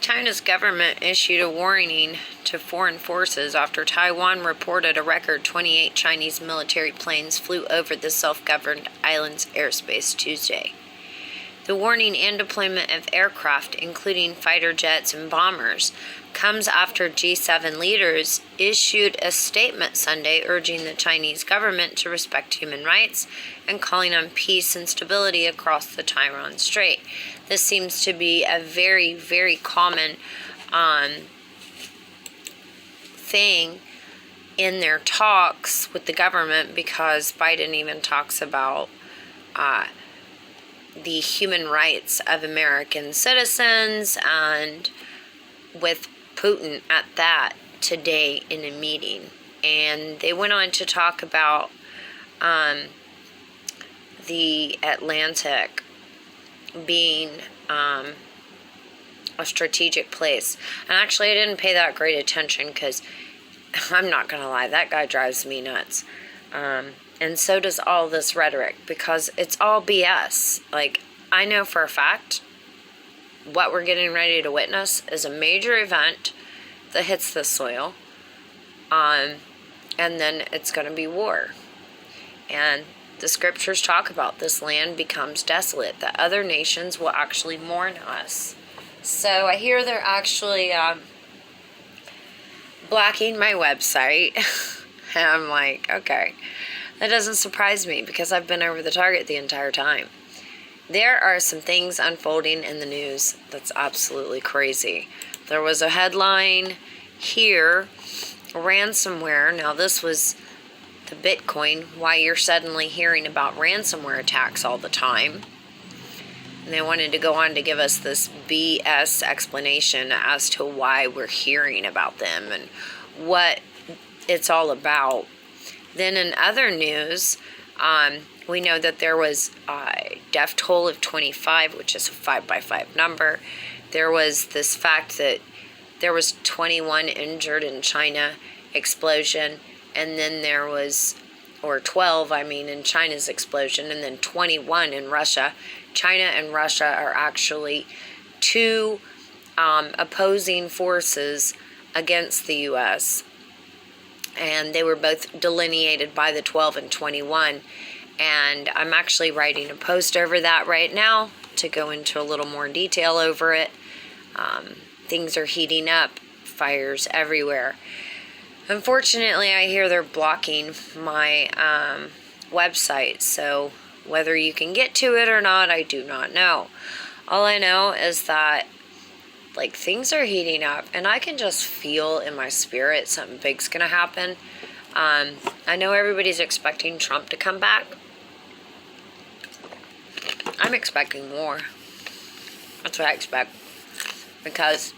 China's government issued a warning to foreign forces after Taiwan reported a record 28 Chinese military planes flew over the self-governed island's airspace Tuesday. The warning and deployment of aircraft, including fighter jets and bombers, comes after G7 leaders issued a statement Sunday urging the Chinese government to respect human rights and calling on peace and stability across the Taiwan Strait. This seems to be a very, very common thing in their talks with the government, because Biden even talks about the human rights of American citizens, and with Putin at that today in a meeting. And they went on to talk about the Atlantic being a strategic place. And actually, I didn't pay that great attention because I'm not going to lie, that guy drives me nuts. And so does all this rhetoric, because it's all BS. Like, I know for a fact what we're getting ready to witness is a major event that hits the soil. And then it's going to be war. And the scriptures talk about this land becomes desolate, that other nations will actually mourn us. So I hear they're actually blocking my website. And I'm like, okay. That doesn't surprise me, because I've been over the target the entire time. There are some things unfolding in the news that's absolutely crazy. There was a headline here, ransomware. Now this was the Bitcoin, why you're suddenly hearing about ransomware attacks all the time. And they wanted to go on to give us this BS explanation as to why we're hearing about them and what it's all about. Then in other news, we know that there was a death toll of 25, which is a 5x5 number. There was this fact that there was 21 injured in China explosion, and then there was, or 12, in China's explosion, and then 21 in Russia. China and Russia are actually two opposing forces against the U.S., and they were both delineated by the 12 and 21. And I'm actually writing a post over that right now to go into a little more detail over it. Things are heating up, fires everywhere. Unfortunately, I hear they're blocking my website, so whether you can get to it or not, I do not know. All I know is that things are heating up, and I can just feel in my spirit something big's gonna happen. I know everybody's expecting Trump to come back. I'm expecting war. That's what I expect. Because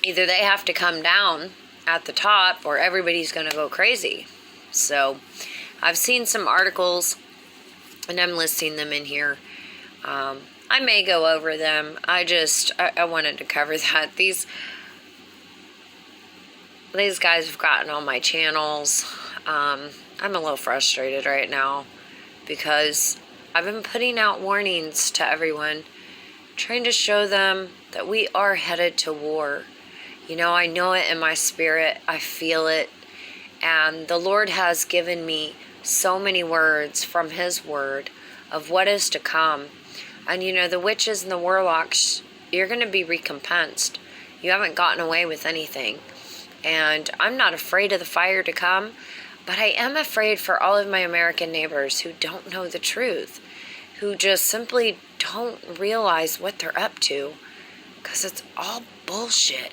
either they have to come down at the top, or everybody's gonna go crazy. So I've seen some articles, and I'm listing them in here. I may go over them. I wanted to cover that. These guys have gotten on my channels. I'm a little frustrated right now, because I've been putting out warnings to everyone, trying to show them that we are headed to war. I know it in my spirit. I feel it. And the Lord has given me so many words from His Word of what is to come. And the witches and the warlocks, you're going to be recompensed. You haven't gotten away with anything. And I'm not afraid of the fire to come, but I am afraid for all of my American neighbors who don't know the truth, who just simply don't realize what they're up to, because it's all bullshit.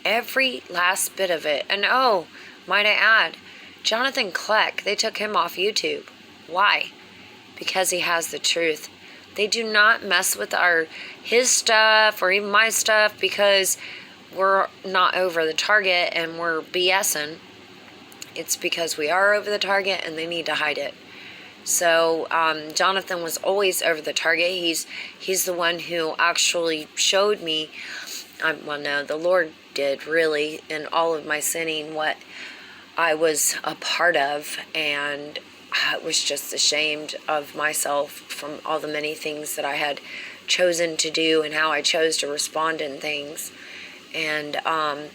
Every last bit of it. And might I add, Jonathan Kleck, they took him off YouTube. Why? Because he has the truth. They do not mess with his stuff or even my stuff, because we're not over the target and we're BSing. It's because we are over the target and they need to hide it. So Jonathan was always over the target. He's the one who actually showed me, the Lord did really, in all of my sinning, what I was a part of, and I was just ashamed of myself from all the many things that I had chosen to do and how I chose to respond in things, and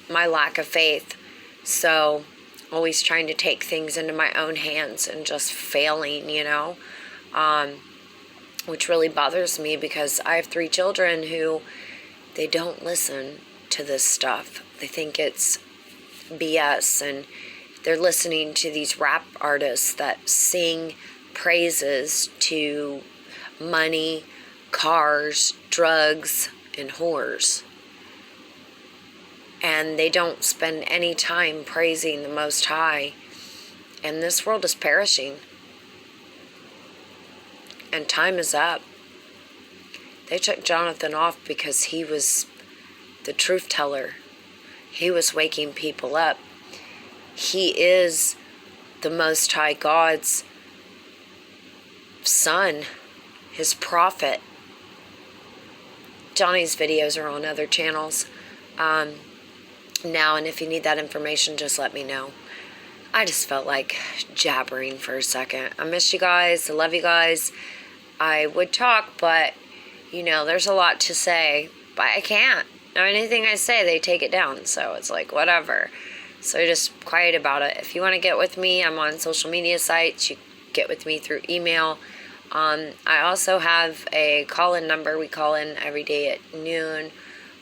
my lack of faith. So always trying to take things into my own hands and just failing, which really bothers me because I have 3 children who they don't listen to this stuff. They think it's BS, and they're listening to these rap artists that sing praises to money, cars, drugs, and whores. And they don't spend any time praising the Most High. And this world is perishing. And time is up. They took Jonathan off because he was the truth teller. He was waking people up. He is the Most High God's son, his prophet. Johnny's videos are on other channels now, and if you need that information, just let me know. I just felt like jabbering for a second. I miss you guys. I love you guys. I would talk, but, there's a lot to say, but I can't. Anything I say, they take it down, so it's like, whatever. So just quiet about it. If you want to get with me, I'm on social media sites. You get with me through email. I also have a call-in number. We call in every day at noon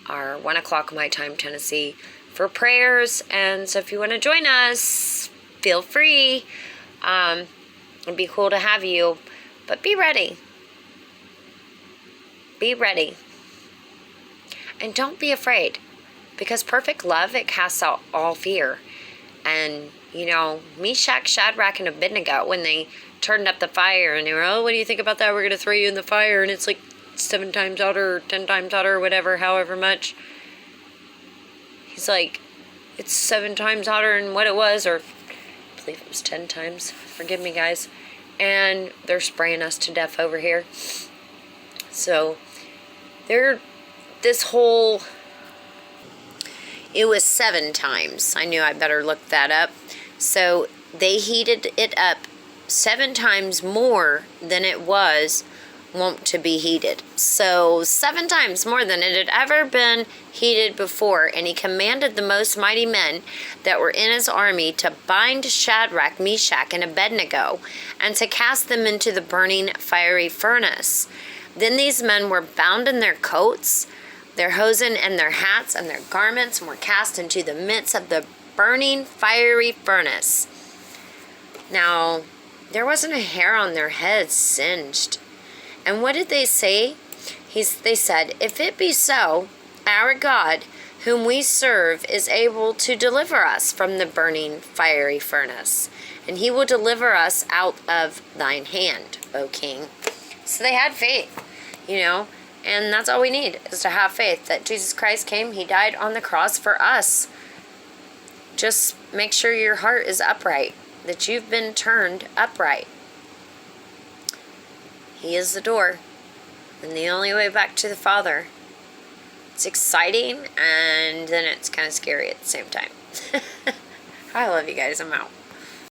or 1 o'clock my time, Tennessee, for prayers. And so if you want to join us, feel free. It'd be cool to have you. But be ready. Be ready. And don't be afraid. Because perfect love, it casts out all fear. And, Meshach, Shadrach, and Abednego, when they turned up the fire and they were, oh, what do you think about that? We're going to throw you in the fire. And it's like 7 times hotter or 10 times hotter or whatever, however much. He's like, it's 7 times hotter than what it was, or I believe it was 10 times. Forgive me, guys. And they're spraying us to death over here. So, it was 7 times. I knew I better look that up. So, they heated it up 7 times more than it was wont to be heated. So 7 times more than it had ever been heated before. And he commanded the most mighty men that were in his army to bind Shadrach, Meshach, and Abednego, and to cast them into the burning fiery furnace. Then these men were bound in their coats, their hosen, and their hats, and their garments, and were cast into the midst of the burning fiery furnace. Now, there wasn't a hair on their heads singed. And what did they say? They said, if it be so, our God, whom we serve, is able to deliver us from the burning fiery furnace, and he will deliver us out of thine hand, O king. So they had faith, and that's all we need, is to have faith that Jesus Christ came, he died on the cross for us. Just make sure your heart is upright, that you've been turned upright. He is the door, and the only way back to the Father. It's exciting, and then it's kind of scary at the same time. I love you guys. I'm out.